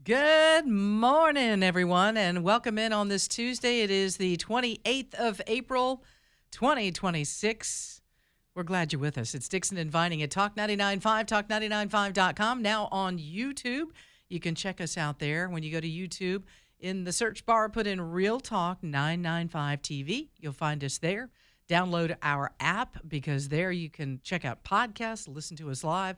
Good morning, everyone, and welcome in on this Tuesday. It is the 28th of April, 2026. We're glad you're with us. It's Dixon and Vining at Talk 99.5, talk995.com. Now on YouTube. You can check us out there. When you go to YouTube, in the search bar, put in Real Talk 995 TV. You'll find us there. Download our app because there you can check out podcasts, listen to us live,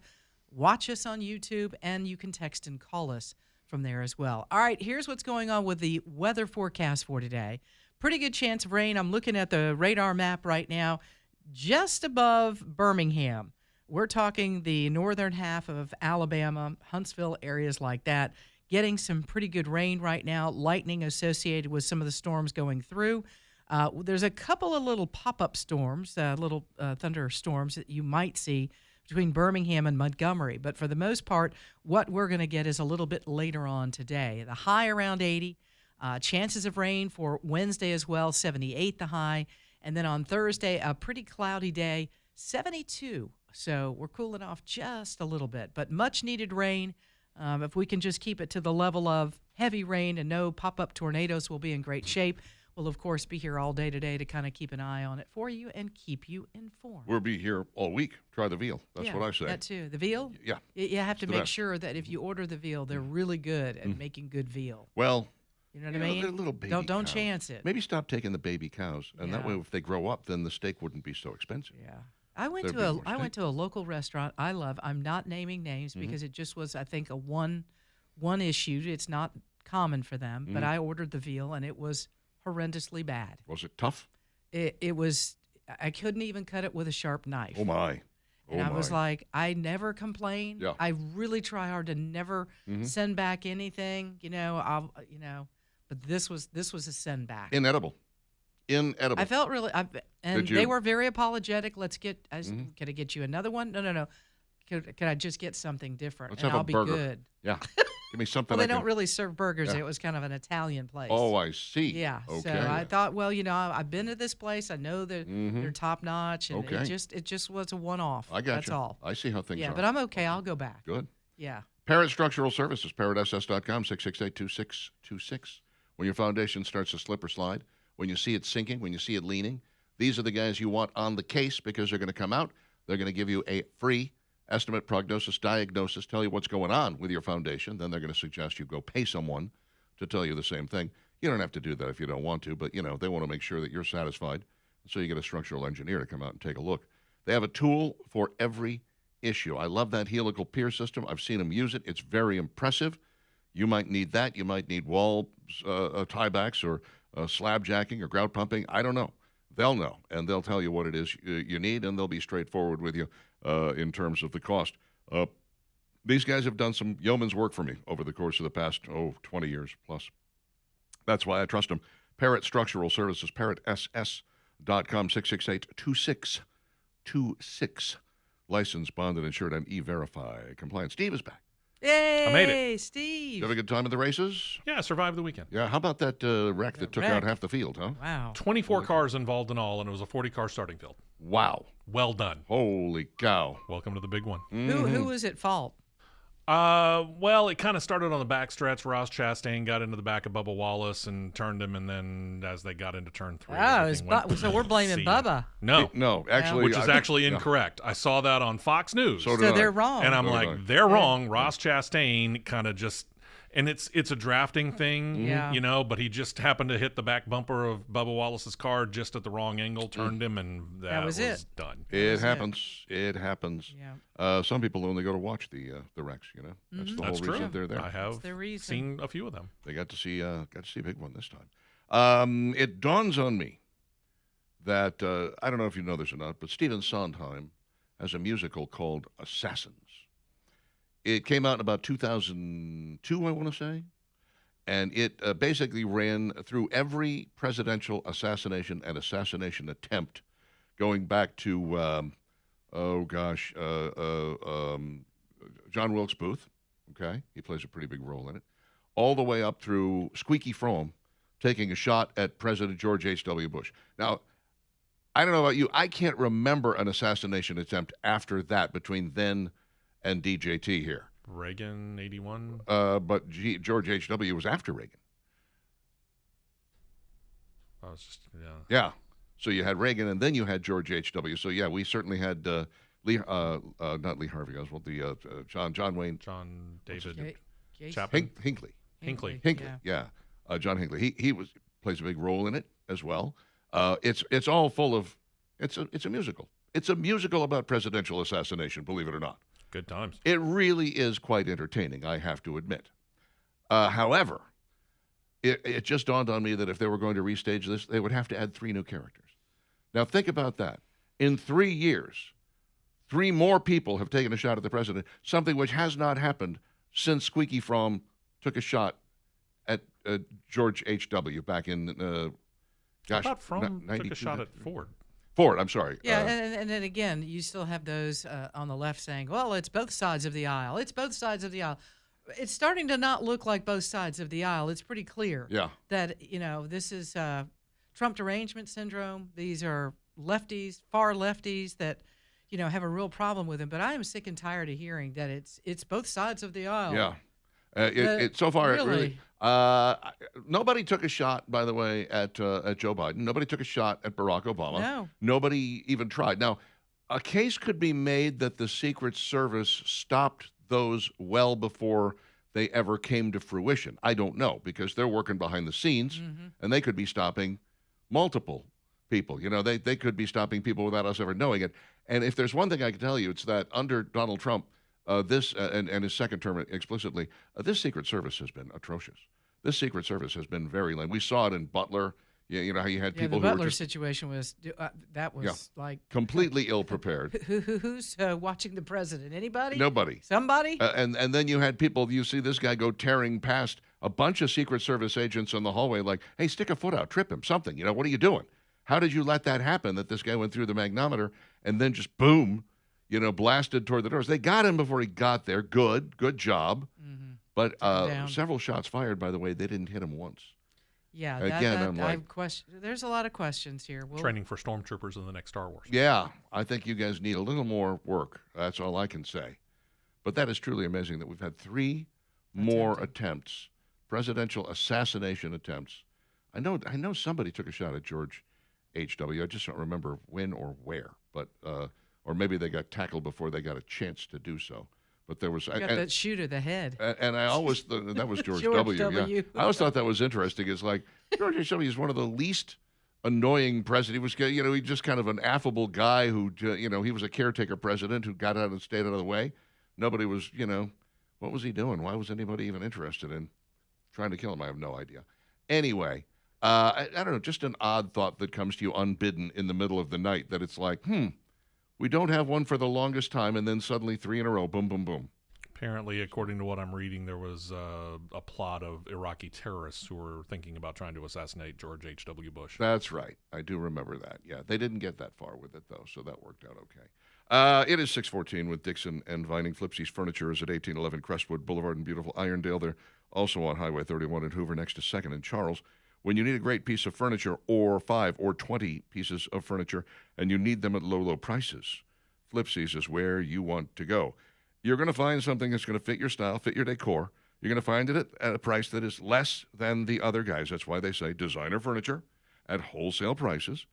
watch us on YouTube, and you can text and call us from there as well. All right, here's what's going on with the weather forecast for today. Pretty good chance of rain. I'm looking at the radar map right now, just above Birmingham. We're talking the northern half of Alabama, Huntsville, areas like that, getting some pretty good rain right now, lightning associated with some of the storms going through. There's a couple of little pop-up storms, little thunderstorms that you might see between Birmingham and Montgomery. But for the most part, what we're going to get is a little bit later on today. The high around 80, chances of rain for Wednesday as well, 78 the high. And then on Thursday, a pretty cloudy day, 72. So we're cooling off just a little bit, but much needed rain. If we can just keep it to the level of heavy rain and no pop-up tornadoes, we'll be in great shape. We'll, of course, be here all day today to kind of keep an eye on it for you and keep you informed. We'll be here all week. Try the veal. That's what I say. That too. The veal? Yeah. You have to make sure that if you order the veal, they're really good at making good veal. Well, you know what I mean? They're little baby don't cows. chance it. Maybe stop taking the baby cows, and that way, if they grow up, then the steak wouldn't be so expensive. Yeah. I went to a local restaurant I love. I'm not naming names because it just was, I think, a one issue. It's not common for them, but I ordered the veal, and it was horrendously bad. Was it tough? It was. I couldn't even cut it with a sharp knife. Oh my! And I was like, I never complain. Yeah. I really try hard to never send back anything. But this was a send back. Inedible. I felt really. And they were very apologetic. Let's get. Can I get you another one? No. Could I just get something different? Let's and have I'll a be burger. good. Yeah. Give me something. Well, they don't really serve burgers. Yeah. It was kind of an Italian place. Oh, I see. Yeah. Okay. So I thought, well, I've been to this place. I know that they're top notch, and Okay. it just was a one-off. I got That's you. all. I see how things are. Yeah, but I'm okay. I'll go back. Good. Yeah. Parrot Structural Services, parrotss.com, 668-2626. When your foundation starts to slip or slide, when you see it sinking, when you see it leaning, these are the guys you want on the case because they're going to come out. They're going to give you a free estimate, prognosis, diagnosis, tell you what's going on with your foundation. Then they're going to suggest you go pay someone to tell you the same thing. You don't have to do that if you don't want to, but, they want to make sure that you're satisfied. So you get a structural engineer to come out and take a look. They have a tool for every issue. I love that helical pier system. I've seen them use it. It's very impressive. You might need that. You might need wall tiebacks or slab jacking or grout pumping. I don't know. They'll know, and they'll tell you what it is you need, and they'll be straightforward with you in terms of the cost. These guys have done some yeoman's work for me over the course of the past, 20 years plus. That's why I trust them. Parrot Structural Services, parrotss.com, 668-2626. Licensed, bonded, insured, and E-Verify. Compliant. Steve is back. Yay, I made it. Steve. You have a good time at the races? Yeah, survived the weekend. Yeah, how about that wreck that took out half the field, huh? Wow. 24 cars involved in all, and it was a 40-car starting field. Wow. Well done. Holy cow. Welcome to the big one. Who was at fault? Well, it kind of started on the backstretch. Ross Chastain got into the back of Bubba Wallace and turned him, and then as they got into turn 3, So we're blaming Bubba. No, actually. Which is actually incorrect. I saw that on Fox News. So So they're wrong. And I'm So like, did I. they're wrong. Ross Chastain kind of just, and it's a drafting thing, Yeah. but he just happened to hit the back bumper of Bubba Wallace's car just at the wrong angle, turned him, and that was it. done. It happens. It happens. Yeah. Some people only go to watch the wrecks, That's the That's whole true. reason they're there. I have the reason. seen a few of them. They got to see a big one this time. It dawns on me that, I don't know if you know this or not, but Stephen Sondheim has a musical called Assassins. It came out in about 2002, I want to say, and it basically ran through every presidential assassination and assassination attempt going back to, John Wilkes Booth, okay? He plays a pretty big role in it, all the way up through Squeaky Fromme taking a shot at President George H.W. Bush. Now, I don't know about you, I can't remember an assassination attempt after that between then and DJT here. Reagan, 81. But George H.W. was after Reagan. I was just, yeah. Yeah. So you had Reagan, and then you had George H.W. So yeah, we certainly had Lee, not Lee Harvey Oswald, the John Wayne, John David Gacy? Chapman. Hinckley, Hinckley. yeah, John Hinckley. He plays a big role in it as well. It's all full of, it's a musical. It's a musical about presidential assassination. Believe it or not, Good times. it really is quite entertaining. I have to admit. However, it just dawned on me that if they were going to restage this, they would have to add 3 new characters. Now, think about that. In 3 years, 3 more people have taken a shot at the president, something which has not happened since Squeaky Fromm took a shot at George H.W. back in, I thought Fromm took a shot at Ford. Ford, I'm sorry. Yeah, and then again, you still have those on the left saying, well, it's both sides of the aisle. It's both sides of the aisle. It's starting to not look like both sides of the aisle. It's pretty clear that, this is Trump derangement syndrome. These are lefties, far lefties that, have a real problem with him. But I am sick and tired of hearing that it's both sides of the aisle. Yeah. So far, really? Nobody took a shot, by the way, at Joe Biden. Nobody took a shot at Barack Obama. No. Nobody even tried. Now, a case could be made that the Secret Service stopped those well before they ever came to fruition. I don't know, because they're working behind the scenes, and they could be stopping multiple people. They could be stopping people without us ever knowing it. And if there's one thing I can tell you, it's that under Donald Trump, this and his second term explicitly, this Secret Service has been atrocious. This Secret Service has been very lame. We saw it in Butler. You know how you had people the who Butler were just situation was like completely ill prepared. Who's watching the president? Anybody? Nobody. Somebody? And then you had people. You see this guy go tearing past a bunch of Secret Service agents in the hallway, like, "Hey, stick a foot out, trip him, something. What are you doing? How did you let that happen? That this guy went through the magnometer and then just boom, blasted toward the doors. They got him before he got there. Good job. Mm-hmm. But several shots fired. By the way, they didn't hit him once. Yeah, Again, I have there's a lot of questions here. Training for stormtroopers in the next Star Wars. Yeah, I think you guys need a little more work. That's all I can say. But that is truly amazing that we've had 3 more attempts, presidential assassination attempts. I know somebody took a shot at George H.W. I just don't remember when or where, but or maybe they got tackled before they got a chance to do so. But there was that shooter, the head. And I always thought that was George W. Yeah. I always thought that was interesting. It's like George H.W. is one of the least annoying president. He was, he's just kind of an affable guy who, he was a caretaker president who got out and stayed out of the way. Nobody was, what was he doing? Why was anybody even interested in trying to kill him? I have no idea. Anyway, I don't know, just an odd thought that comes to you unbidden in the middle of the night that it's like, we don't have one for the longest time, and then suddenly 3 in a row, boom, boom, boom. Apparently, according to what I'm reading, there was a plot of Iraqi terrorists who were thinking about trying to assassinate George H.W. Bush. That's right. I do remember that. Yeah, they didn't get that far with it, though, so that worked out okay. It is 6:14 with Dixon and Vining. Flipsy's Furniture is at 1811 Crestwood Boulevard in beautiful Irondale. They're also on Highway 31 in Hoover, next to 2nd and Charles. When you need a great piece of furniture, or 5 or 20 pieces of furniture, and you need them at low, low prices, Flipsy's is where you want to go. You're going to find something that's going to fit your style, fit your decor. You're going to find it at a price that is less than the other guys. That's why they say designer furniture at wholesale prices.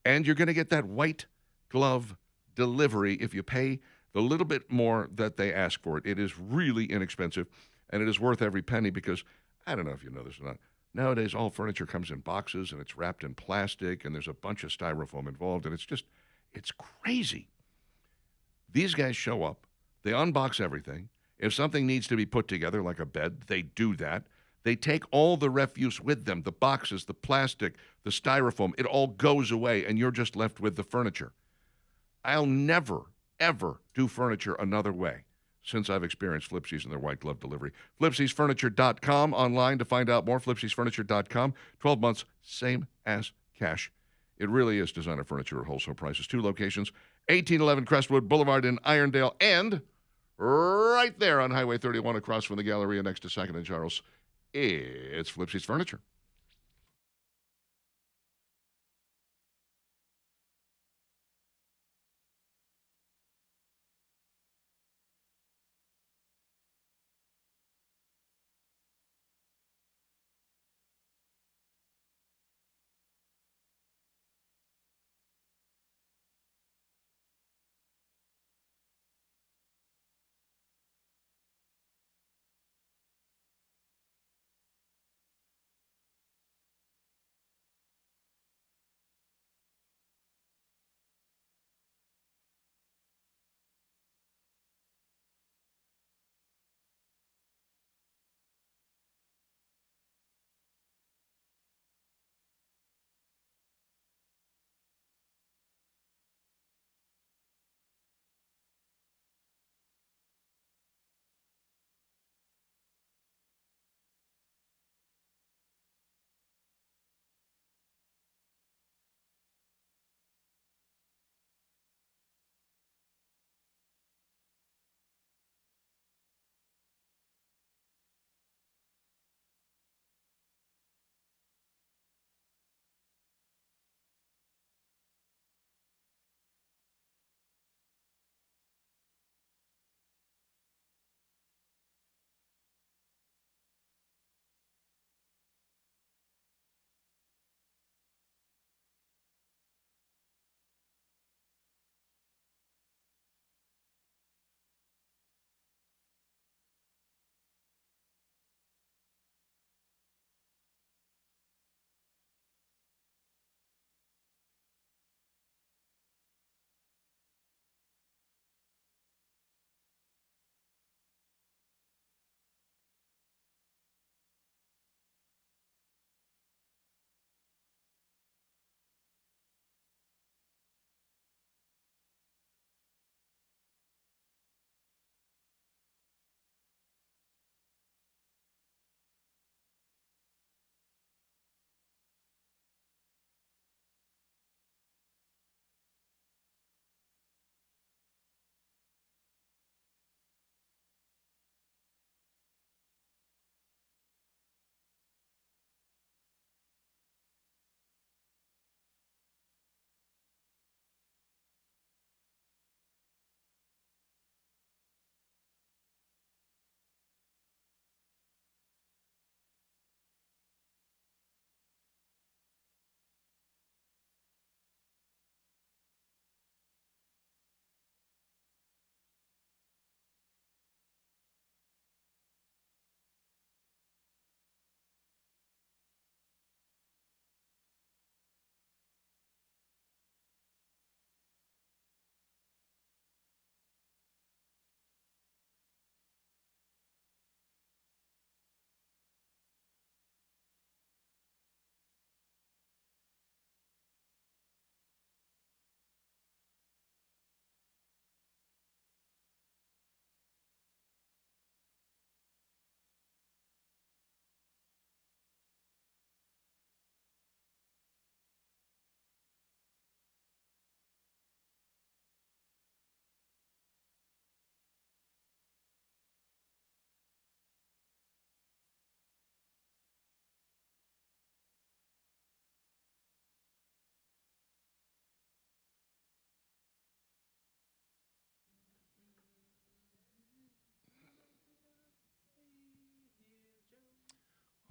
And you're going to get that white glove delivery if you pay the little bit more that they ask for it. It is really inexpensive, and it is worth every penny because, I don't know if you know this or not, nowadays, all furniture comes in boxes, and it's wrapped in plastic, and there's a bunch of styrofoam involved, and it's crazy. These guys show up. They unbox everything. If something needs to be put together, like a bed, they do that. They take all the refuse with them, the boxes, the plastic, the styrofoam. It all goes away, and you're just left with the furniture. I'll never, ever do furniture another way since I've experienced Flipsy's and their white glove delivery. Flipsy'sFurniture.com, online to find out more. Flipsy'sFurniture.com, 12 months, same as cash. It really is designer furniture at wholesale prices. 2 locations, 1811 Crestwood Boulevard in Irondale, and right there on Highway 31 across from the Galleria next to 2nd and Charles. It's Flipsy's Furniture.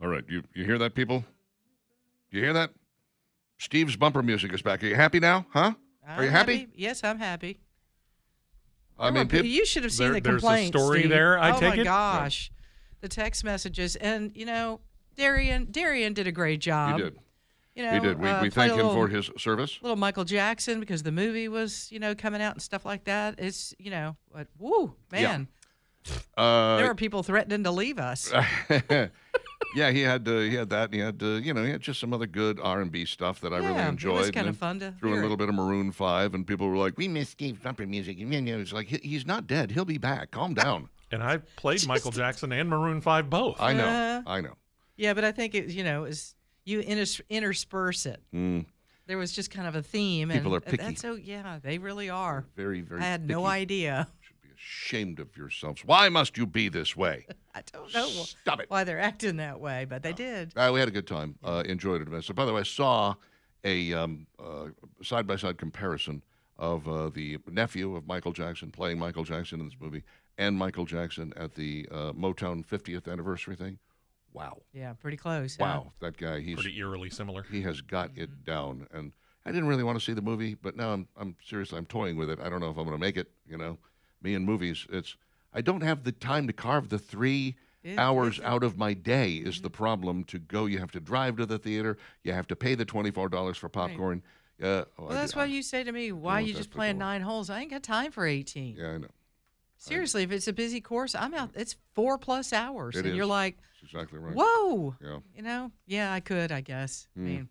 All right, you hear that, people? You hear that? Steve's bumper music is back. Are you happy now? Huh? Are you happy? Yes, I'm happy. I mean, you should have seen the there's complaints. a story Steve. there, I take it. Oh my it? gosh, the text messages, and Darian did a great job. He did. You know, He did. We thank him for his service. Little Michael Jackson, because the movie was coming out and stuff like that. It's woo man. There were people threatening to leave us. Yeah, he had that, and he had just some other good R&B stuff that I really enjoyed. It was kind of fun to threw in hear a little it. bit of Maroon 5, and people were like, "We miss Steve bumper music." And it's like he's not dead; he'll be back. Calm down. And I played Michael Jackson and Maroon 5 both. I know. Yeah, but I think you intersperse it. Mm. There was just kind of a theme. People and are picky. That's they really are. Very, very. I had no picky. idea. Should be ashamed of yourselves. Why must you be this way? I don't know Stop it. why they're acting that way, but they did. We had a good time. Enjoyed it. So, by the way, I saw a side-by-side comparison of the nephew of Michael Jackson playing Michael Jackson in this movie and Michael Jackson at the Motown 50th anniversary thing. Wow. Yeah, pretty close. Wow. That guy, he's Pretty eerily similar. he has got it down. And I didn't really want to see the movie, but now I'm seriously, I'm toying with it. I don't know if I'm going to make it, Me and movies, I don't have the time to carve the 3 hours out of my day is the problem to go. You have to drive to the theater. You have to pay the $24 for popcorn. Well, that's why you say to me, why are you just playing desperate 9 holes? I ain't got time for 18. Yeah, I know. Seriously, if it's a busy course, I'm out. It's 4+ hours. It and you're is. like, That's exactly right. whoa. Yeah. Yeah, I could, I guess. I mean,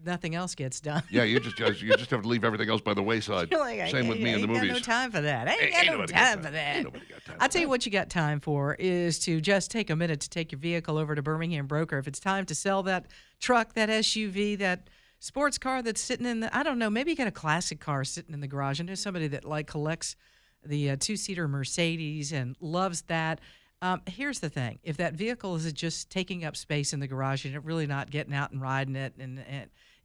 nothing else gets done. Yeah, you just have to leave everything else by the wayside. You're like, Same with me in the movies. I ain't got no time for that. I ain't got no time for that. Ain't nobody got time I'll for tell you that. what you got time for is to just take a minute to take your vehicle over to Birmingham Broker. If it's time to sell that truck, that SUV, that sports car that's sitting in I don't know, maybe you got a classic car sitting in the garage. I know somebody that collects the 2-seater Mercedes and loves that. Here's the thing. If that vehicle is just taking up space in the garage and you're really not getting out and riding it and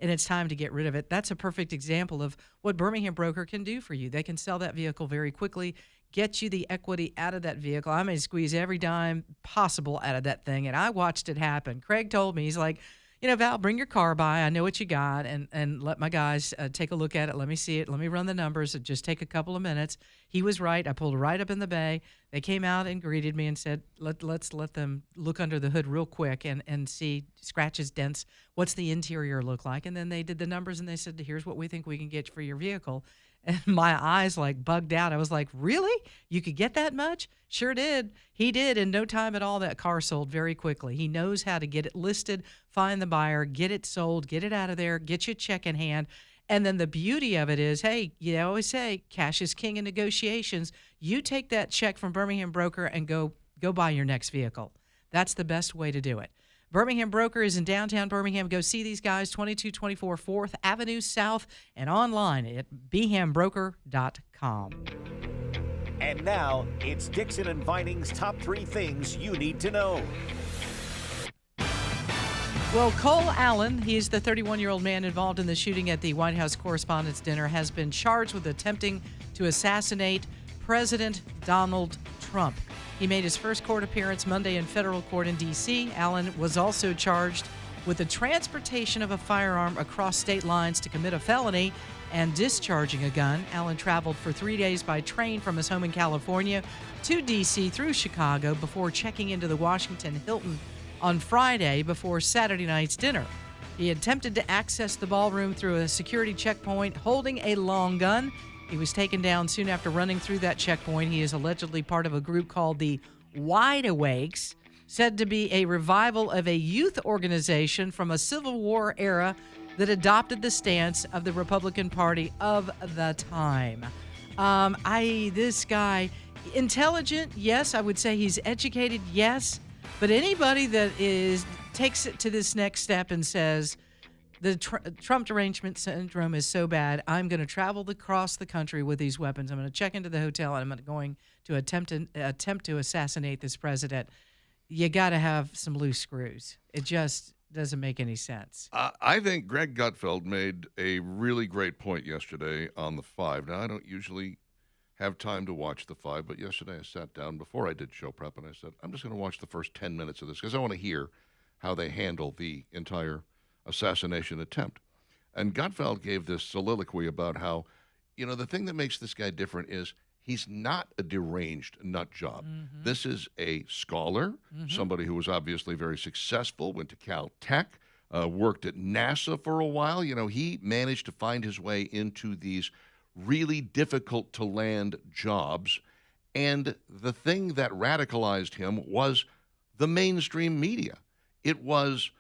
it's time to get rid of it, that's a perfect example of what Birmingham Broker can do for you. They can sell that vehicle very quickly, get you the equity out of that vehicle. I may squeeze every dime possible out of that thing, and I watched it happen. Craig told me, he's like, Val, bring your car by. I know what you got, and let my guys take a look at it. Let me see it. Let me run the numbers. It just take a couple of minutes. He was right. I pulled right up in the bay. They came out and greeted me and said, let's let them look under the hood real quick and see scratches, dents. What's the interior look like? And then they did the numbers, and they said, here's what we think we can get for your vehicle. And my eyes bugged out. I was like, really? You could get that much? Sure did. He did. In no time at all, that car sold very quickly. He knows how to get it listed, find the buyer, get it sold, get it out of there, get your check in hand. And then the beauty of it is, hey, you always say cash is king in negotiations. You take that check from Birmingham Broker and go buy your next vehicle. That's the best way to do it. Birmingham Broker is in downtown Birmingham. Go see these guys, 2224 4th Avenue South, and online at bhambroker.com. And now, it's Dixon and Vining's top 3 things you need to know. Well, Cole Allen, he's the 31-year-old man involved in the shooting at the White House Correspondents' Dinner, has been charged with attempting to assassinate President Donald Trump. He made his first court appearance Monday in federal court in D.C. Allen was also charged with the transportation of a firearm across state lines to commit a felony and discharging a gun. Allen traveled for 3 days by train from his home in California to D.C. through Chicago before checking into the Washington Hilton on Friday before Saturday night's dinner. He attempted to access the ballroom through a security checkpoint holding a long gun. He was taken down soon after running through that checkpoint. He is allegedly part of a group called the Wide Awakes, said to be a revival of a youth organization from a Civil War era that adopted the stance of the Republican Party of the time. This guy, intelligent, yes. I would say he's educated, yes. But anybody that takes it to this next step and says, the Trump derangement syndrome is so bad, I'm going to travel across the country with these weapons. I'm going to check into the hotel, and I'm going to attempt to assassinate this president. You got to have some loose screws. It just doesn't make any sense. I think Greg Gutfeld made a really great point yesterday on the 5. Now, I don't usually have time to watch the 5, but yesterday I sat down before I did show prep, and I said, I'm just going to watch the first 10 minutes of this because I want to hear how they handle the entire assassination attempt. And Gutfeld gave this soliloquy about how, the thing that makes this guy different is he's not a deranged nut job. This is a scholar, somebody who was obviously very successful, went to Caltech, worked at NASA for a while. He managed to find his way into these really difficult to land jobs. And the thing that radicalized him was the mainstream media. It was,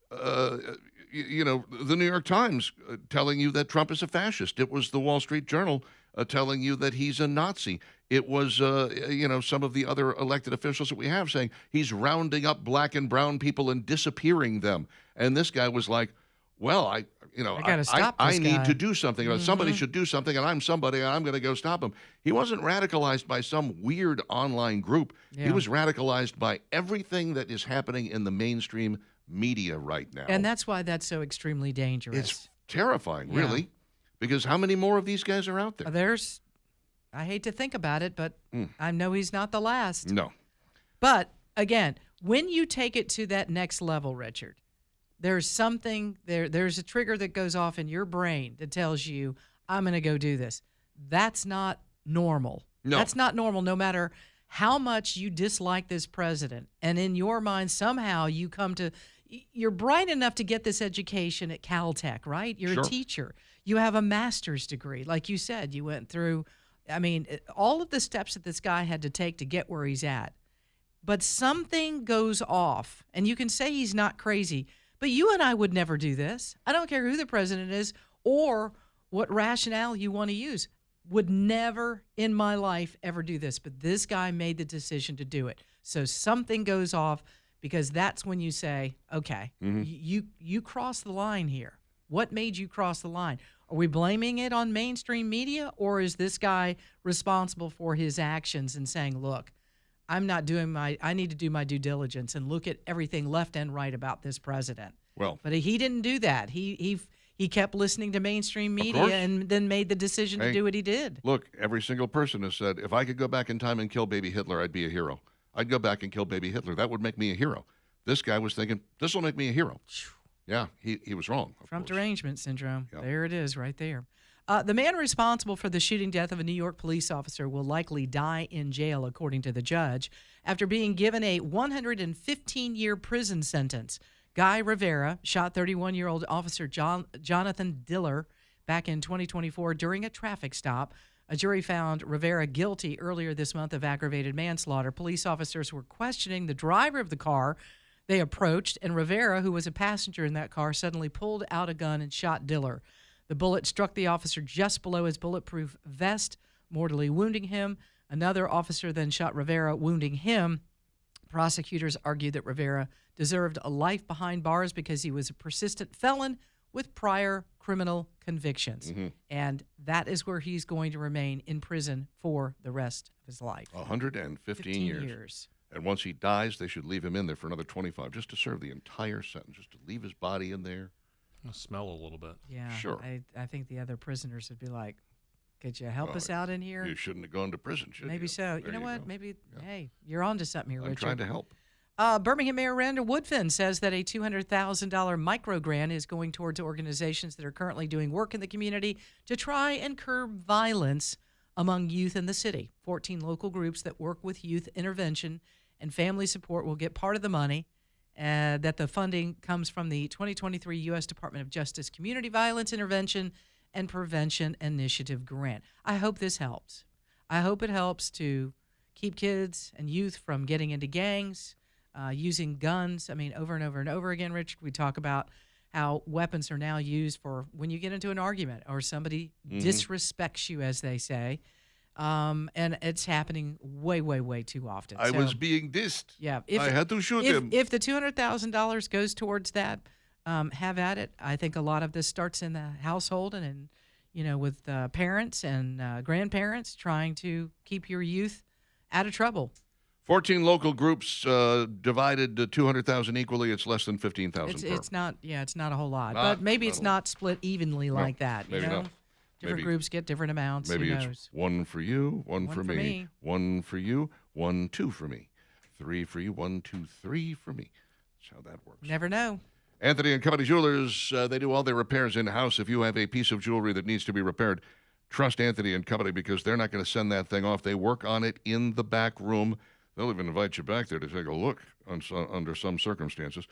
the New York Times telling you that Trump is a fascist. It was the Wall Street Journal telling you that he's a Nazi. It was, some of the other elected officials that we have saying he's rounding up black and brown people and disappearing them. And this guy was like, well, I need to do something. Somebody should do something, and I'm somebody, and I'm going to go stop him. He wasn't radicalized by some weird online group. Yeah. He was radicalized by everything that is happening in the mainstream media right now. And that's why that's so extremely dangerous. It's terrifying, really, because how many more of these guys are out there? I hate to think about it, but I know he's not the last. No. But, again, when you take it to that next level, Richard, there's something there's a trigger that goes off in your brain that tells you, I'm going to go do this. That's not normal. No. That's not normal, no matter how much you dislike this president. And in your mind, somehow you're bright enough to get this education at Caltech, right? You're a teacher. You have a master's degree. Like you said, you went through, all of the steps that this guy had to take to get where he's at. But something goes off, and you can say he's not crazy, but you and I would never do this. I don't care who the president is or what rationale you want to use. Would never in my life ever do this. But this guy made the decision to do it. So something goes off, because that's when you say, okay, you crossed the line here. What made you cross the line? Are we blaming it on mainstream media, or is this guy responsible for his actions and saying, look, I need to do my due diligence and look at everything left and right about this president. Well, but he didn't do that. He kept listening to mainstream media and then made the decision to do what he did. Look, every single person has said, if I could go back in time and kill baby Hitler, I'd be a hero. I'd go back and kill baby Hitler. That would make me a hero. This guy was thinking, this will make me a hero. Yeah, he was wrong. Trump derangement syndrome. Yep. There it is right there. The man responsible for the shooting death of a New York police officer will likely die in jail, according to the judge, after being given a 115-year prison sentence. Guy Rivera shot 31-year-old officer Jonathan Diller back in 2024 during a traffic stop. A jury found Rivera guilty earlier this month of aggravated manslaughter. Police officers were questioning the driver of the car they approached, and Rivera, who was a passenger in that car, suddenly pulled out a gun and shot Diller. The bullet struck the officer just below his bulletproof vest, mortally wounding him. Another officer then shot Rivera, wounding him. Prosecutors argued that Rivera deserved a life behind bars because he was a persistent felon with prior criminal convictions. And that is where he's going to remain in prison for the rest of his life. 115 years. And once he dies, they should leave him in there for another 25, just to serve the entire sentence, just to leave his body in there. It'll smell a little bit. Yeah, sure. I think the other prisoners would be like, could you help us out in here? You shouldn't have gone to prison, should you? Maybe so. You know what? Go. Maybe, hey, you're on to something here, I'm Richard. trying to help. Birmingham Mayor Randall Woodfin says that a $200,000 micro grant is going towards organizations that are currently doing work in the community to try and curb violence among youth in the city. 14 local groups that work with youth intervention and family support will get part of the money. That the funding comes from the 2023 U.S. Department of Justice Community Violence Intervention and Prevention Initiative grant. I hope this helps. I hope it helps to keep kids and youth from getting into gangs, using guns. I mean, over and over and over again, Richard, we talk about how weapons are now used for when you get into an argument or somebody disrespects you, as they say. And it's happening way, way, way too often. I was being dissed. Yeah. I had to shoot him. If the $200,000 goes towards that, have at it. I think a lot of this starts in the household and with parents and grandparents trying to keep your youth out of trouble. 14 local groups divided $200,000 equally. It's less than $15,000. It's not. Yeah, it's not a whole lot. But maybe it's not split evenly like that. Maybe not. Different groups get different amounts. Maybe it's one for you, one for me, one for you, 1, 2 for me, 3 for you, 1, 2, 3 for me. That's how that works. Never know. Anthony and Company Jewelers, they do all their repairs in-house. If you have a piece of jewelry that needs to be repaired, trust Anthony and Company because they're not going to send that thing off. They work on it in the back room. They'll even invite you back there to take a look under some circumstances.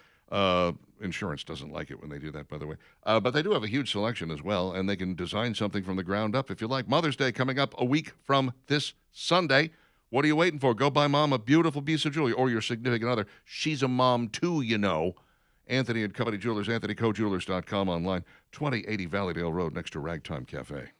Insurance doesn't like it when they do that, by the way. But they do have a huge selection as well, and they can design something from the ground up if you like. Mother's Day coming up a week from this Sunday. What are you waiting for? Go buy Mom a beautiful piece of jewelry, or your significant other. She's a mom, too, you know. Anthony and Company Jewelers, AnthonyCoJewelers.com online, 2080 Valleydale Road next to Ragtime Cafe.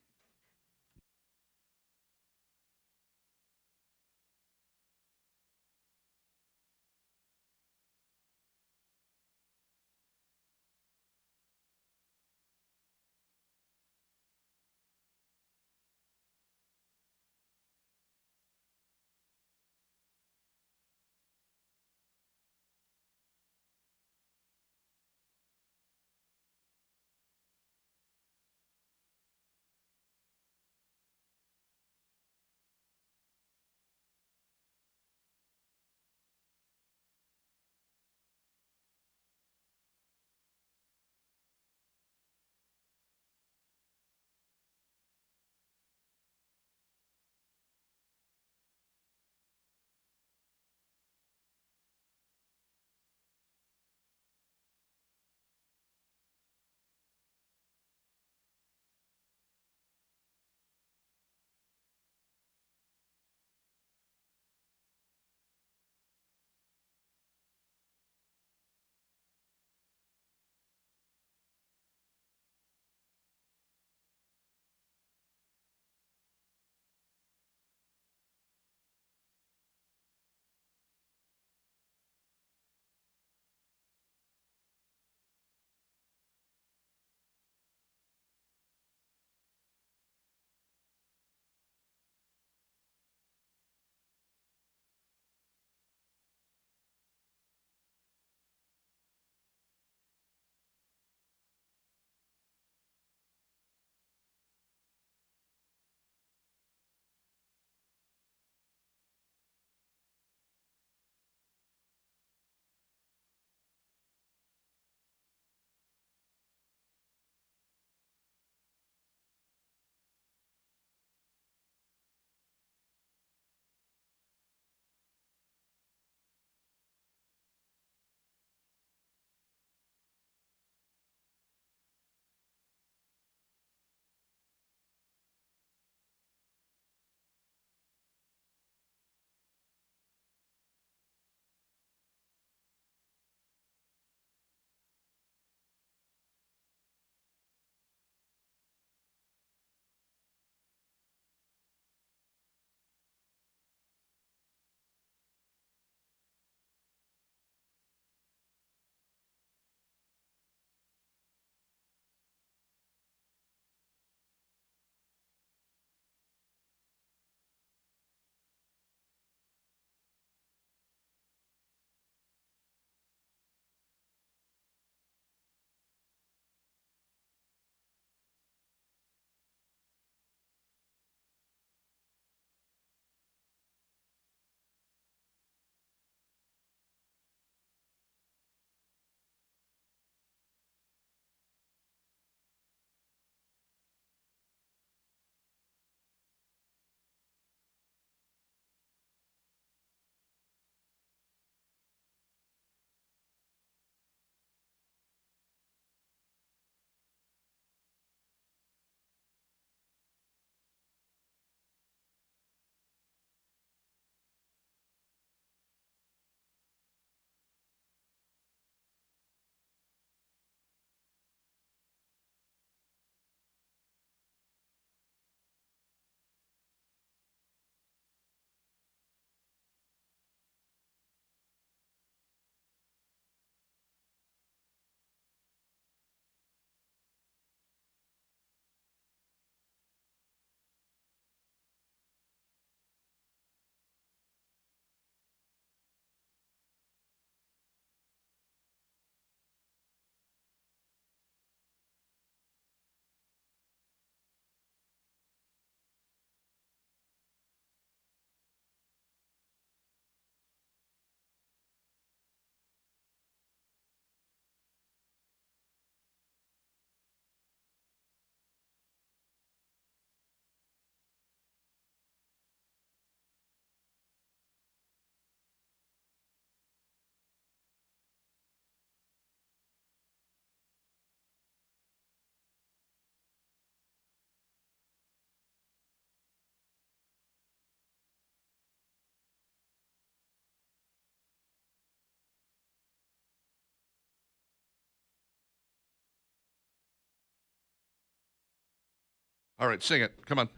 All right, sing it. Come on.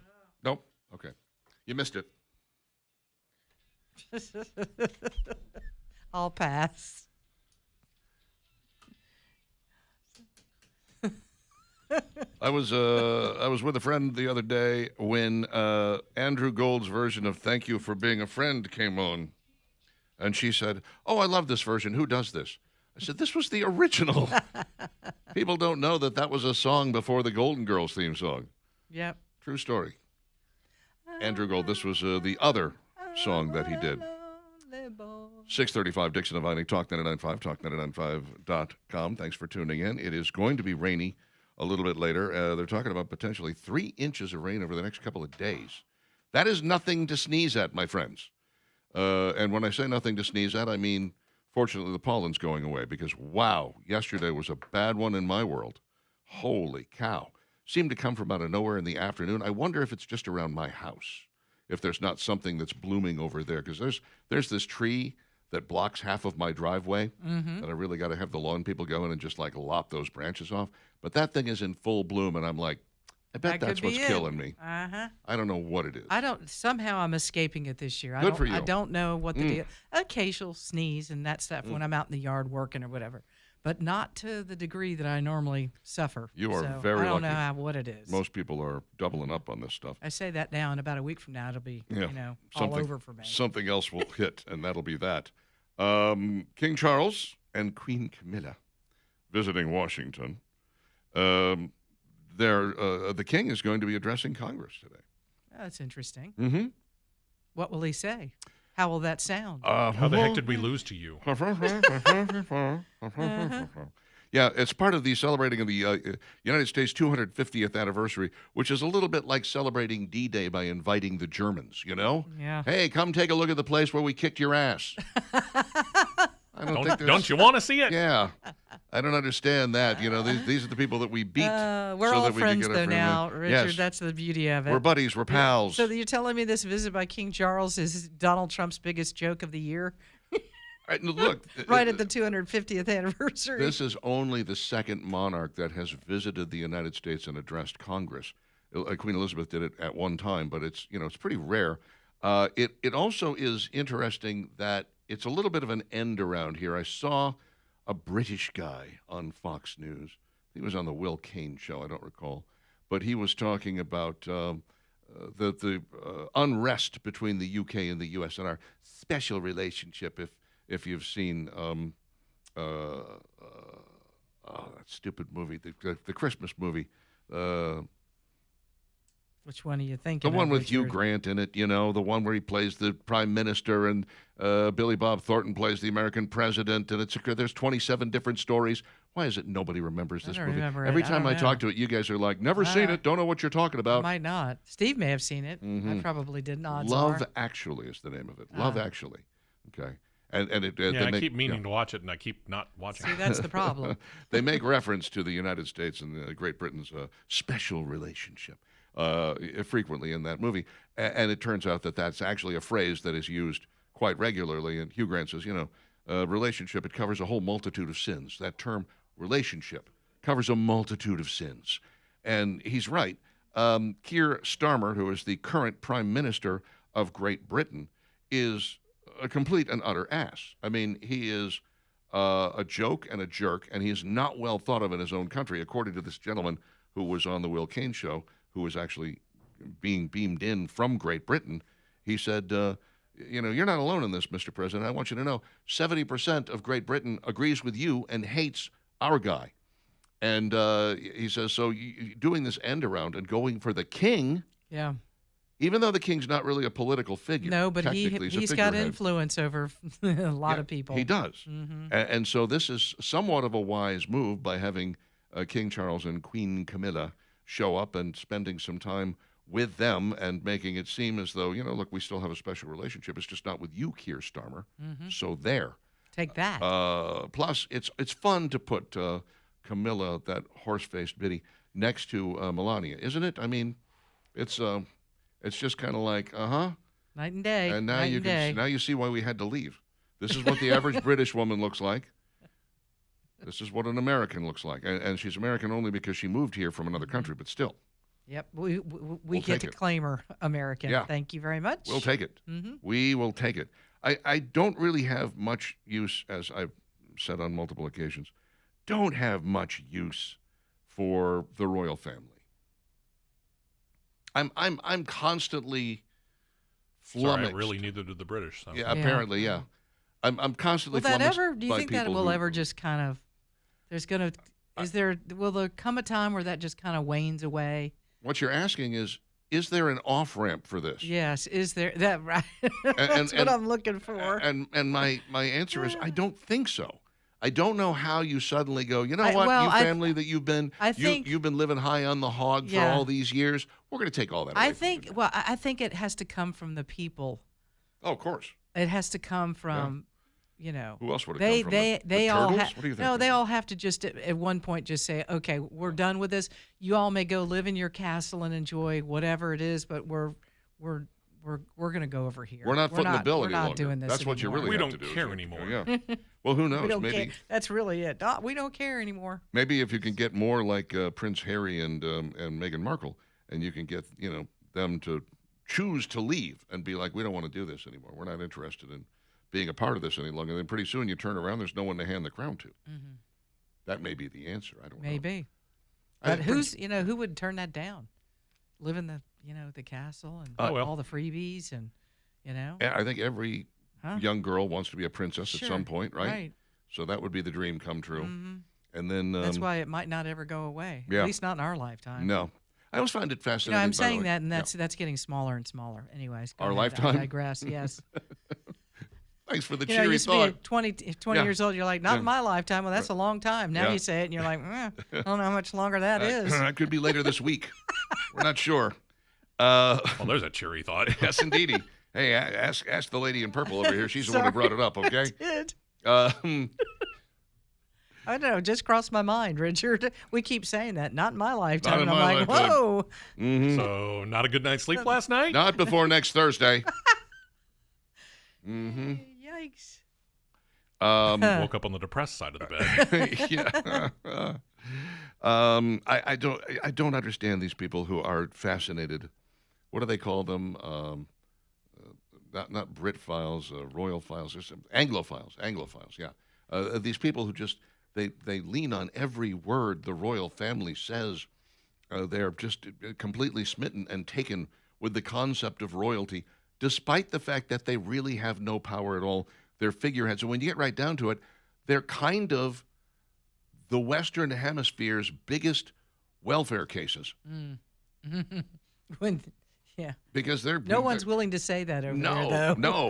Nope. Okay. You missed it. I'll pass. I was with a friend the other day when Andrew Gold's version of "Thank You for Being a Friend" came on, and she said, "Oh, I love this version. Who does this?" I said, "This was the original." People don't know that was a song before the Golden Girls theme song. Yep. True story. Andrew Gold. This was the other song that he did. 6:35, Dixon and Vining, Talk 99.5, talk995.com. Thanks for tuning in. It is going to be rainy a little bit later. They're talking about potentially 3 inches of rain over the next couple of days. That is nothing to sneeze at, my friends. And when I say nothing to sneeze at, I mean, fortunately, the pollen's going away because, wow, yesterday was a bad one in my world. Holy cow. Seemed to come from out of nowhere in the afternoon. I wonder if it's just around my house, if there's not something that's blooming over there, because there's this tree that blocks half of my driveway that I really got to have the lawn people go in and just like lop those branches off. But that thing is in full bloom, and I'm like, I bet that's what's killing me. I don't know what it is. Somehow I'm escaping it this year. Good for you. I don't know what the deal. Occasional sneeze and that stuff when I'm out in the yard working or whatever, but not to the degree that I normally suffer. You are so very lucky. I don't know what it is. Most people are doubling up on this stuff. I say that now, and about a week from now, it'll be all over for me. Something else will hit, and that'll be that. King Charles and Queen Camilla visiting Washington. The king is going to be addressing Congress today. That's interesting. Mm-hmm. What will he say? How will that sound? How the heck did we lose to you? Yeah, it's part of the celebrating of the United States 250th anniversary, which is a little bit like celebrating D-Day by inviting the Germans, you know? Yeah. Hey, come take a look at the place where we kicked your ass. Don't you want to see it? Yeah. I don't understand that. You know, these are the people that we beat. We're so all that we friends, can get though, now, Richard. Yes. That's the beauty of it. We're buddies. We're pals. So you're telling me this visit by King Charles is Donald Trump's biggest joke of the year? Look. Right at the 250th anniversary. This is only the second monarch that has visited the United States and addressed Congress. Queen Elizabeth did it at one time, but it's pretty rare. It also is interesting that it's a little bit of an end around here. I saw a British guy on Fox News. He was on the Will Cain show. I don't recall, but he was talking about the unrest between the UK and the US and our special relationship. If you've seen that stupid movie, the Christmas movie. Which one are you thinking? The one with Richard? Hugh Grant in it, the one where he plays the prime minister and Billy Bob Thornton plays the American president, and there's 27 different stories. Why is it nobody remembers this movie? Every time I talk to it, you guys are like, never seen it, don't know what you're talking about. I might not. Steve may have seen it. I probably did not. Love Actually is the name of it. Love Actually. Okay. And I keep meaning to watch it, and I keep not watching See, it. that's the problem. They make reference to the United States and Great Britain's special relationship frequently in that movie. And it turns out that that's actually a phrase that is used quite regularly. And Hugh Grant says, relationship, it covers a whole multitude of sins. That term, relationship, covers a multitude of sins. And he's right. Keir Starmer, who is the current Prime Minister of Great Britain, is a complete and utter ass. I mean, he is a joke and a jerk, and he is not well thought of in his own country, according to this gentleman who was on the Will Cain show, who was actually being beamed in from Great Britain. He said, you're not alone in this, Mr. President. I want you to know 70% of Great Britain agrees with you and hates our guy. And he says, so doing this end around and going for the king. Yeah. Even though the king's not really a political figure. No, but he's got influence over a lot of people. He does. Mm-hmm. And so this is somewhat of a wise move by having King Charles and Queen Camilla show up and spending some time with them and making it seem as though, look, we still have a special relationship. It's just not with you, Keir Starmer. Mm-hmm. So there. Take that. Plus, it's fun to put Camilla, that horse-faced biddy, next to Melania, isn't it? I mean, it's just kind of like, night and day. And now now you see why we had to leave. This is what the average British woman looks like. This is what an American looks like. And she's American only because she moved here from another country, but still. Yep. We We'll get take to it. claim her American. Yeah. Thank you very much. We'll take it. We will take it. I don't really have much use, as I've said on multiple occasions, don't have much use for the royal family. I'm constantly Sorry, flummoxed. really neither did the British. So. Yeah, apparently, yeah. I'm constantly Will that flummoxed ever? Do you by think that people will who- ever just kind of? There's gonna. Is there? Will there come a time where that just kind of wanes away? What you're asking is there an off ramp for this? Yes. Is there that right? That's what and- I'm looking for. And my answer is I don't think so. I don't know how you suddenly go, you know I- what, well, you I- family that you've been I think- you've been living high on the hog for Yeah. all these years, we're going to take all that away I from you think. now. Well, I think it has to come from the people. Oh, of course. It has to come from, Who else would it they come from? they The they all turtles? have What do you think? no. They all have to just at one point just say, okay, we're done with this. You all may go live in your castle and enjoy whatever it is, but we're going to go over here. We're not footing the bill we're any not longer. doing this That's what you anymore. really We have don't to do. care is- anymore. Yeah. Well, who knows? We don't maybe care. That's really it. We don't care anymore. maybe if you can get more like Prince Harry and Meghan Markle, and you can get them to choose to leave and be like, we don't want to do this anymore. We're not interested in being a part of this any longer. Then pretty soon you turn around, there's no one to hand the crown to. That may be the answer. I don't know. Maybe. I- But who would turn that down? Live in the the castle and Oh, well. all the freebies and I think every Huh? young girl wants to be a princess at Sure. some point, right? Right. So that would be the dream come true. Mhm. And then That's why it might not ever go away. yeah. At least not in our lifetime. no, I always find it fascinating. I'm by the saying way. that, and Yeah. that's getting smaller and smaller. Anyways, go Our ahead. lifetime? I digress. Yes. Thanks for the You cheery used to thought. be 20 Yeah. years old. You're like, not Yeah. in my lifetime. Well, that's a long time. Now Yeah. you say it, and you're like, I don't know how much longer that is. That could be later this week. We're not sure. Well, there's a cheery thought. Yes, indeedy. Hey, ask the lady in purple over here. She's the one who brought it up. Okay. Did. Um, I don't know. Just crossed my mind, Richard. We keep saying that. Not in my lifetime. in And I'm my like, lifetime. whoa. So, not a good night's sleep last night? not before next Thursday. Mm-hmm. Yikes. Woke up on the depressed side of the bed. Yeah. I don't understand these people who are fascinated. What do they call them? Not Brit files, royal files, or some Anglophiles. Anglophiles, yeah. These people who just they lean on every word the royal family says. They're just completely smitten and taken with the concept of royalty, despite the fact that they really have no power at all. They're figureheads. And when you get right down to it, they're kind of the Western Hemisphere's biggest welfare cases When, yeah. because they're No one's willing to say that over there, though. no.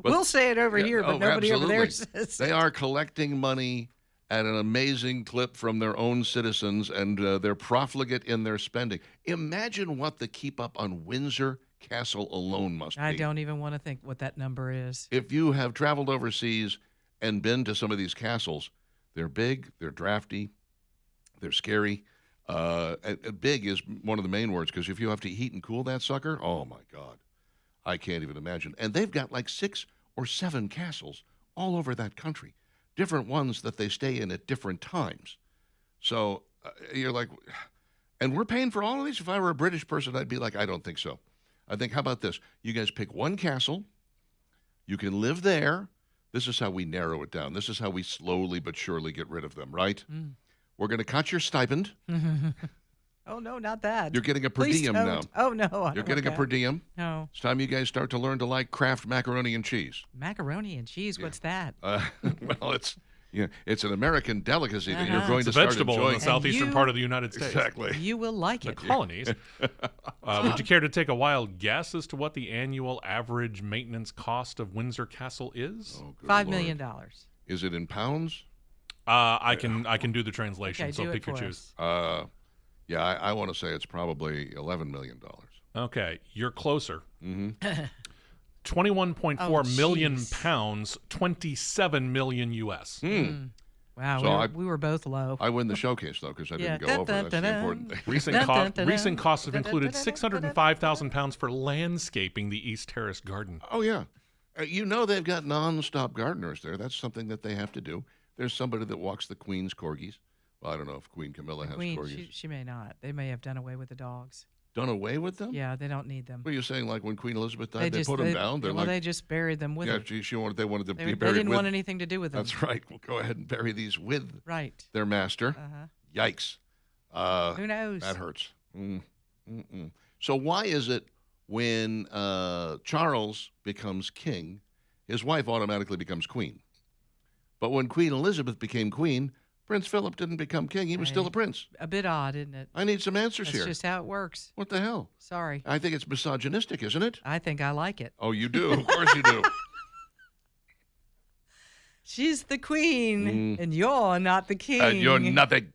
But- We'll say it over Yeah, here, but oh, nobody over there absolutely. says They are collecting money at an amazing clip from their own citizens, and they're profligate in their spending. Imagine what the keep up on Windsor Castle alone must be. I don't even want to think what that number is. If you have traveled overseas and been to some of these castles, they're big, they're drafty, they're scary. Big is one of the main words, because if you have to heat and cool that sucker, oh my God, I can't even imagine. And they've got like 6 or 7 castles all over that country, different ones that they stay in at different times. So you're like, and we're paying for all of these? If I were a British person, I'd be like, I don't think so. I think, how about this? You guys pick one castle. You can live there. This is how we narrow it down. This is how we slowly but surely get rid of them, right? We're going to cut your stipend. Oh, no, not that. You're getting a per Please diem don't. now. Oh, no. I You're don't getting a want per that. diem. No. It's time you guys start to learn to like Kraft macaroni and cheese. Macaroni and cheese. What's that? Well, it's an American delicacy that you're Uh-huh. going It's to a start vegetable in enjoying. the southeastern you- part of the United States. Exactly. You will like The it. colonies. Would you care to take a wild guess as to what the annual average maintenance cost of Windsor Castle is? Oh, good $5 Lord. million. Is it in pounds? I can do the translation, Okay, so do it pick your for choose. us. Yeah, I want to say it's probably $11 million. Okay, you're closer. Mm-hmm. 21.4 million jeez. pounds, 27 million US. Wow, So we were both low. I win the showcase, though, because I Yeah. didn't go over. That's the Dun-dun-dun-dun. important thing. Recent costs have included Dun-dun-dun-dun. £605,000 for landscaping the East Terrace garden. Oh, yeah. You know they've got non-stop gardeners there. That's something that they have to do. There's somebody that walks the Queen's corgis. Well, I don't know if Queen Camilla has Queen, corgis. she may not. They may have done away with the dogs. Done away with them? Yeah, they don't need them. What are you saying? Like when Queen Elizabeth died, they put them down? They're like, they just buried them with yeah, her. they wanted to be They buried didn't with. want anything to do with them. That's right. We'll go ahead and bury these with Right. their master. Uh-huh. Yikes. Who knows? That hurts. Mm-mm. So why is it when Charles becomes king, his wife automatically becomes queen? But when Queen Elizabeth became queen, Prince Philip didn't become king. He was still a prince. A bit odd, isn't it? I need some answers That's here. just how it works. What the hell? Sorry. I think it's misogynistic, isn't it? I think I like it. Oh, you do? Of course you do. She's the queen, and you're not the king. You're nothing.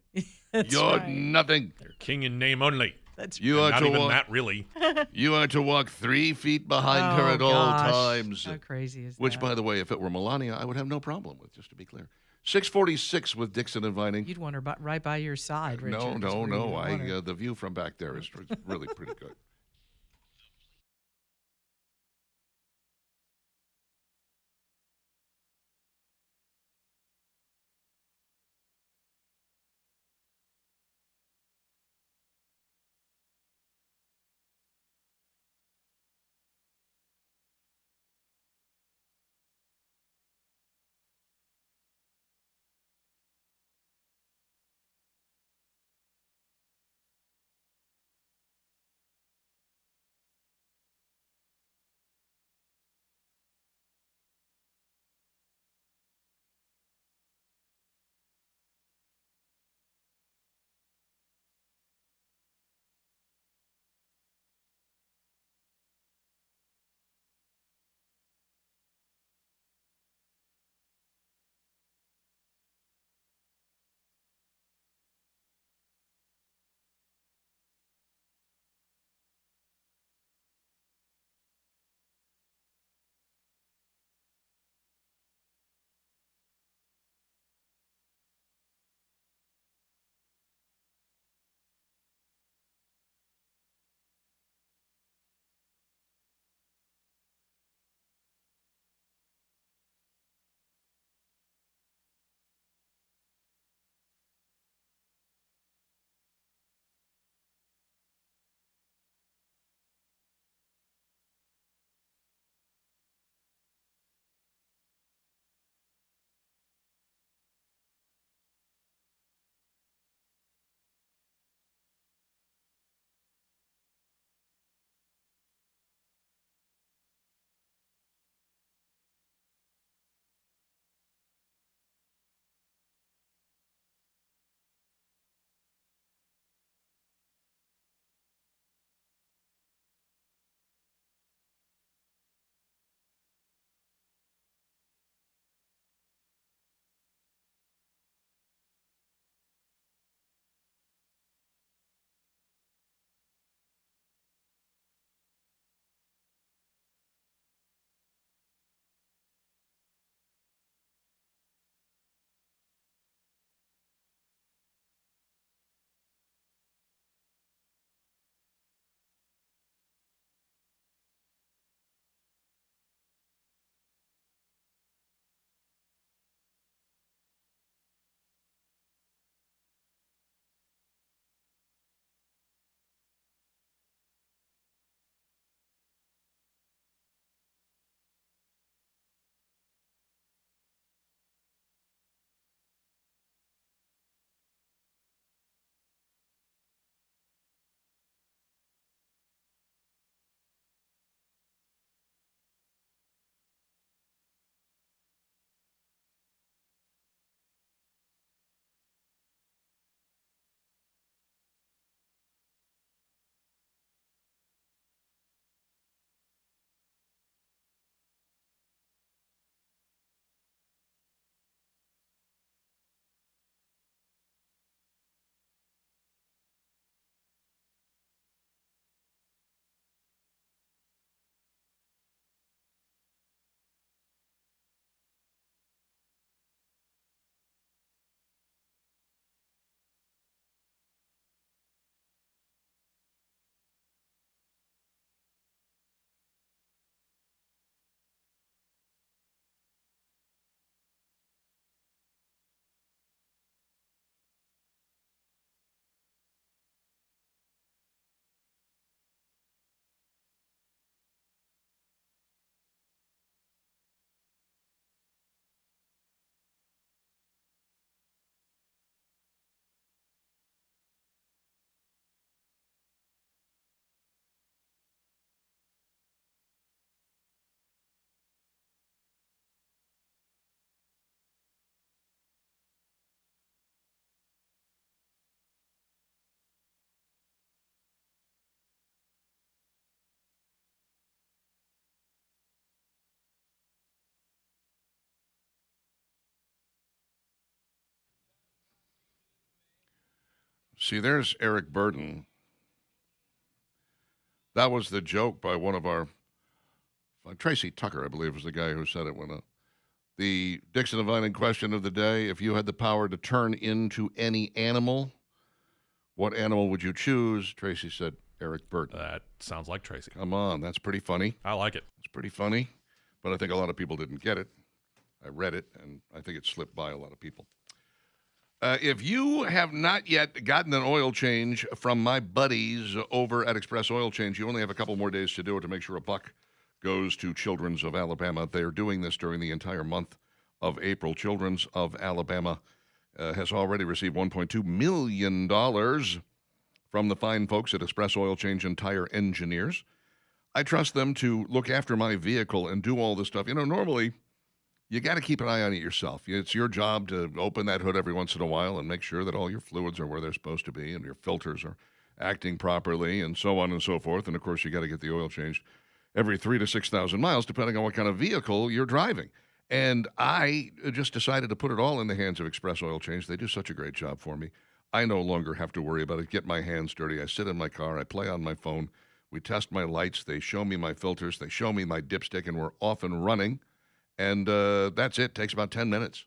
That's You're right. nothing. They're king in name only. That's You are Not to even walk. that, really. You are to walk 3 feet behind her Oh, at all gosh. times. How crazy is Which, that? by the way, if it were Melania, I would have no problem with. Just to be clear, 646 with Dixon and Vining. You'd want her right by your side, Richard. No, is no, where you'd no. want her. The view from back there is really pretty good. See, there's Eric Burden. That was the joke by one of our Tracy Tucker, I believe, was the guy who said it when the Dixon and Vining question of the day: if you had the power to turn into any animal, what animal would you choose? Tracy said Eric Burden. That sounds like Tracy. Come on, that's pretty funny. I like it. It's pretty funny, but I think a lot of people didn't get it. I read it, and I think it slipped by a lot of people. If you have not yet gotten an oil change from my buddies over at Express Oil Change, you only have a couple more days to do it to make sure a buck goes to Children's of Alabama. They're doing this during the entire month of April. Children's of Alabama has already received $1.2 million from the fine folks at Express Oil Change and Tire Engineers. I trust them to look after my vehicle and do all this stuff. You know, normally you got to keep an eye on it yourself. It's your job to open that hood every once in a while and make sure that all your fluids are where they're supposed to be and your filters are acting properly and so on and so forth. And, of course, you got to get the oil changed every 3,000 to 6,000 miles, depending on what kind of vehicle you're driving. And I just decided to put it all in the hands of Express Oil Change. They do such a great job for me. I no longer have to worry about it, get my hands dirty. I sit in my car. I play on my phone. We test my lights. They show me my filters. They show me my dipstick, and we're off and running. And that's it. Takes about 10 minutes.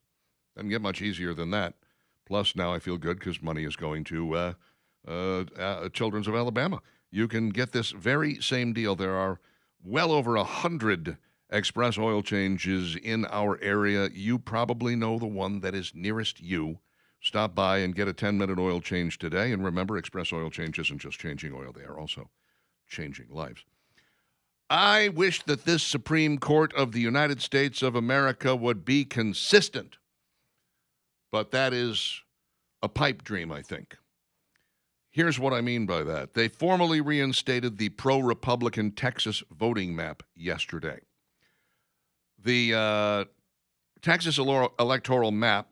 Doesn't get much easier than that. Plus, now I feel good because money is going to Children's of Alabama. You can get this very same deal. There are well over 100 Express Oil Changes in our area. You probably know the one that is nearest you. Stop by and get a 10-minute oil change today. And remember, Express Oil Change isn't just changing oil. They are also changing lives. I wish that this Supreme Court of the United States of America would be consistent. But that is a pipe dream, I think. Here's what I mean by that. They formally reinstated the pro-Republican Texas voting map yesterday. The Texas electoral map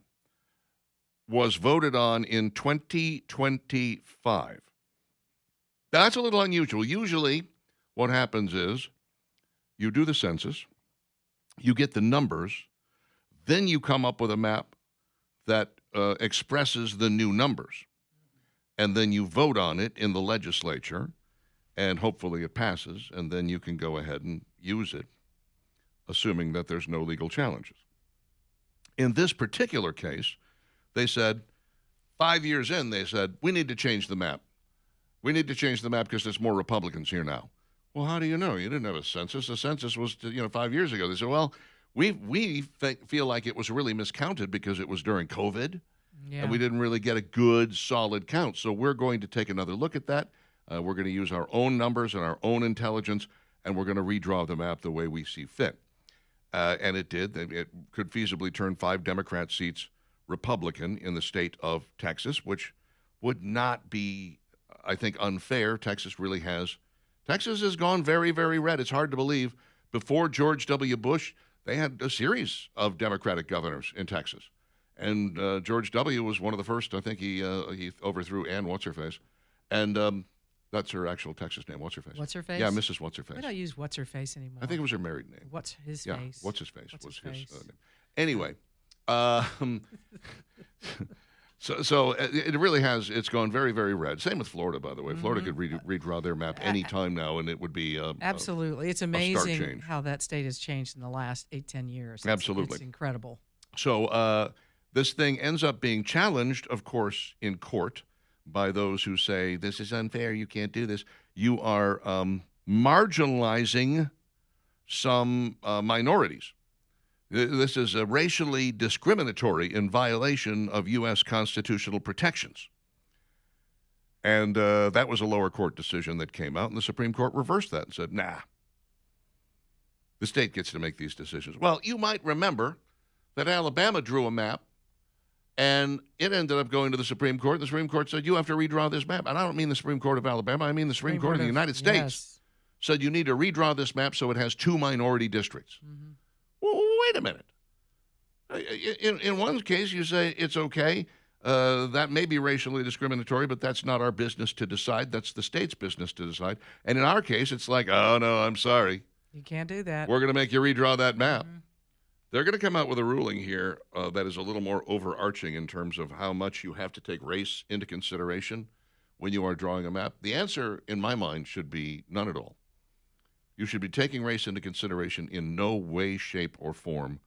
was voted on in 2025. That's a little unusual. Usually, what happens is you do the census, you get the numbers, then you come up with a map that expresses the new numbers, and then you vote on it in the legislature, and hopefully it passes, and then you can go ahead and use it, assuming that there's no legal challenges. In this particular case, they said, 5 years in, they said, we need to change the map. We need to change the map because there's more Republicans here now. Well, how do you know? You didn't have a census. The census was, 5 years ago. They said, well, we feel like it was really miscounted because it was during COVID, and we didn't really get a good, solid count. So we're going to take another look at that. We're going to use our own numbers and our own intelligence, and we're going to redraw the map the way we see fit. And it did. It could feasibly turn 5 Democrat seats Republican in the state of Texas, which would not be, I think, unfair. Texas has gone very, very red. It's hard to believe. Before George W. Bush, they had a series of Democratic governors in Texas. And George W. was one of the first. I think he overthrew Ann What's-Her-Face. And that's her actual Texas name. What's-Her-Face? What's-Her-Face? Yeah, Mrs. What's-Her-Face. We don't use What's-Her-Face anymore. I think it was her married name. What's his yeah, face? What's-His-Face was his face? name. Anyway. So it really has. It's gone very, very red. Same with Florida, by the way. Florida could redraw their map any time now, and it would be absolutely. It's amazing how that state has changed in the last 8-10 years. Absolutely, it's incredible. So this thing ends up being challenged, of course, in court by those who say this is unfair. You can't do this. You are marginalizing some minorities. This is racially discriminatory in violation of U.S. constitutional protections. And that was a lower court decision that came out, and the Supreme Court reversed that and said, nah, the state gets to make these decisions. Well, you might remember that Alabama drew a map, and it ended up going to the Supreme Court. The Supreme Court said, you have to redraw this map. And I don't mean the Supreme Court of Alabama. I mean the Supreme Court of the United States. Yes. Said you need to redraw this map so it has 2 minority districts. Mm-hmm. Well, wait a minute. In one case, you say it's okay. That may be racially discriminatory, but that's not our business to decide. That's the state's business to decide. And in our case, it's like, oh, no, I'm sorry. You can't do that. We're going to make you redraw that map. Mm-hmm. They're going to come out with a ruling here that is a little more overarching in terms of how much you have to take race into consideration. when you are drawing a map? The answer, in my mind, should be none at all. You should be taking race into consideration in no way, shape, or form.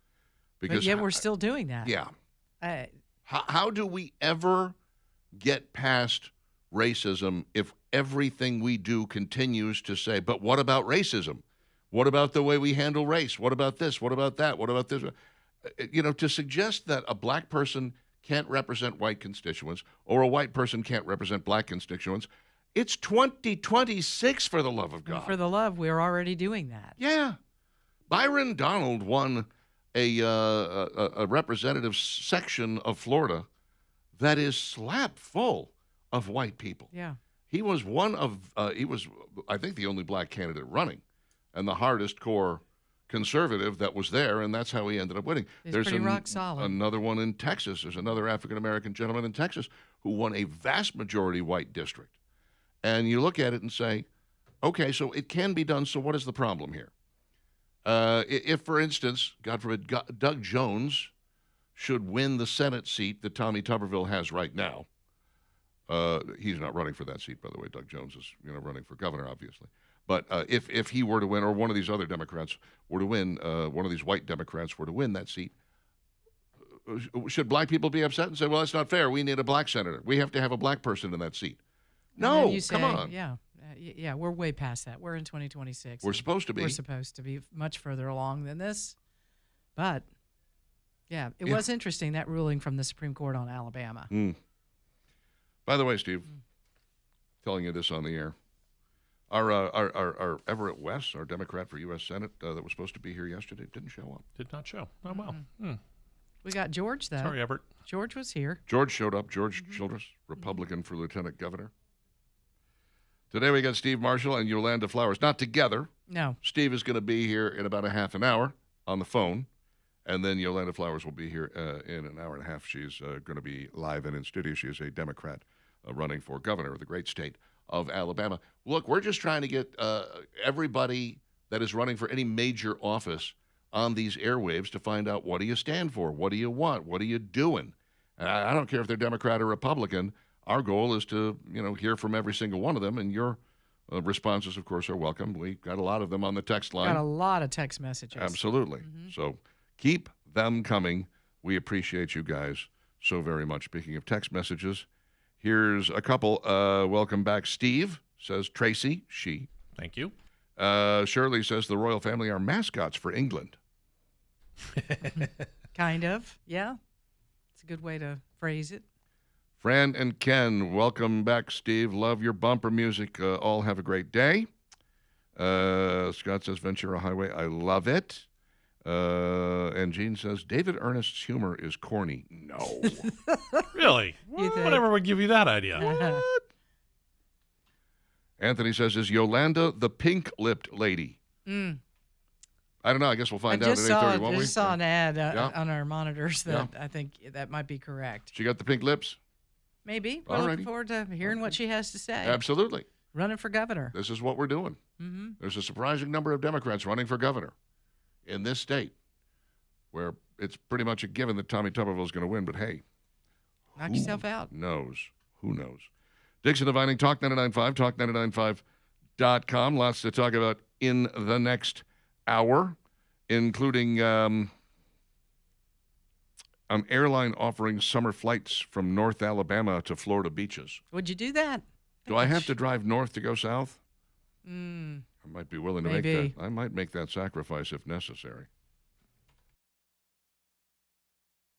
Because But yet we're still doing that. Yeah. I- How do we ever get past racism if everything we do continues to say, but what about racism? What about the way we handle race? What about this? What about that? What about this? To suggest that a black person can't represent white constituents or a white person can't represent black constituents, it's 2026, for the love of God. For the love, we're already doing that. Yeah. Byron Donald won a representative section of Florida that is slap full of white people. Yeah. He was I think, the only black candidate running and the hardest core conservative that was there, and that's how he ended up winning. He's pretty rock solid. Another one in Texas. There's another African-American gentleman in Texas who won a vast majority white district. And you look at it and say, okay, so it can be done, so what is the problem here? If, for instance, God forbid, Doug Jones should win the Senate seat that Tommy Tuberville has right now. He's not running for that seat, by the way. Doug Jones is running for governor, obviously. But if he were to win, or one of these other Democrats were to win, one of these white Democrats were to win that seat, should black people be upset and say, well, that's not fair. We need a black senator. We have to have a black person in that seat. No, You say, come on. Yeah, we're way past that. We're in 2026. We're supposed to be. We're supposed to be much further along than this. But, yeah, it was interesting, that ruling from the Supreme Court on Alabama. By the way, Steve, telling you this on the air, our Everett West, our Democrat for U.S. Senate that was supposed to be here yesterday, didn't show up. Did not show. Oh, well. We got George, though. Sorry, Everett. George was here. George showed up. George Childress, Republican for lieutenant governor. Today we got Steve Marshall and Yolanda Flowers. Not together. No. Steve is going to be here in about a half an hour on the phone, and then Yolanda Flowers will be here in an hour and a half. She's going to be live and in studio. She is a Democrat running for governor of the great state of Alabama. Look, we're just trying to get everybody that is running for any major office on these airwaves to find out, what do you stand for? What do you want? What are you doing? And I don't care if they're Democrat or Republican. Our goal is to, hear from every single one of them, and your responses, of course, are welcome. We got a lot of them on the text line. Got a lot of text messages. Absolutely. So keep them coming. We appreciate you guys so very much. Speaking of text messages, here's a couple. Welcome back, Steve, says Tracy, she. Thank you. Shirley says the royal family are mascots for England. Kind of, yeah. It's a good way to phrase it. Fran and Ken, welcome back, Steve. Love your bumper music. All have a great day. Scott says Ventura Highway. I love it. And Gene says David Ernest's humor is corny. No. Really? Whatever would give you that idea? What? Anthony says, is Yolanda the pink-lipped lady? I don't know. I guess we'll find out at 8:30, won't we? I just saw an ad on our monitors that I think that might be correct. She got the pink lips? Maybe. We're looking forward to hearing what she has to say. Absolutely. Running for governor. This is what we're doing. There's a surprising number of Democrats running for governor in this state, where it's pretty much a given that Tommy Tuberville is going to win. But hey, knock yourself out. Who knows? Dixon and Vining, Talk 99.5, talk995.com. Lots to talk about in the next hour, including an airline offering summer flights from North Alabama to Florida beaches. Would you do that? Do I have to drive north to go south? I might be willing to make that. I might make that sacrifice if necessary.